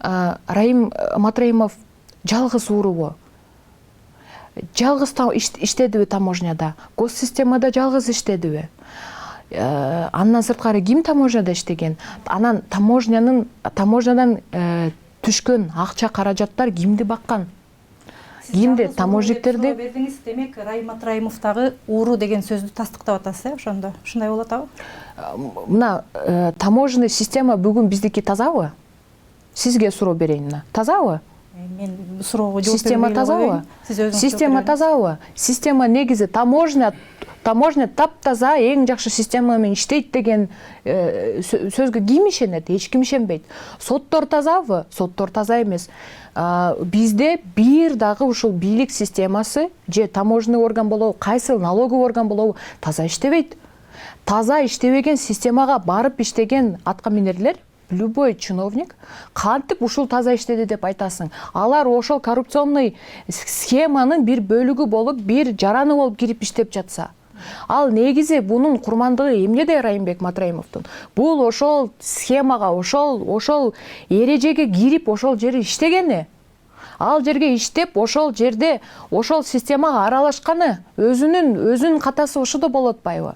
Райым Матраимов жалгыз уурубу? Жалгыз иштедиби таможняда? Госсистемада жалгыз иштедиби? Андан сырткары ким таможняда иштеген? Анан таможнядан түшкөн акча каражаттар кимди баккан? Кимди? Таможниктерди? Бердиңиз, демек Райым Матраимовдагы ууру деген сөздү тастыктап атасыз, ошондо. Ушундай болот абы? Мына таможенный система бүгүн биздики тазабы? Сизге суроо берейин мына. Тазабы? Мен суроого жооп Система тазабы? Система тазабы? Система негизи таможня таптаза, эң жакшы система менен иштейт деген сөзгө ким ишенет? Эч ким ишенбейт. Соттор тазабы? Соттор таза эмес. Бизде бир дагы ушул бийлик системасы же таможенный орган болобу, кайсы налоговый орган болобу таза иштебейт. Таза иштебеген системага барып иштеген аткаминерлер, любой чиновник кантип ушул таза иштеди деп айтасың? Алар ошол коррупционный схеманын бир бөлүгү болуп, бир жараны болуп кирип иштеп жатса. Ал негизи бунун курмандыгы эмнеде Райымбек Матраимовдун? Бул ошол схемага, ошол эрежеге кирип, ошол жерде иштегени. Ал жерге иштеп, ошол жерде, ошол системага аралашканы, өзүнүн катасы ошодо болуп атпайбы?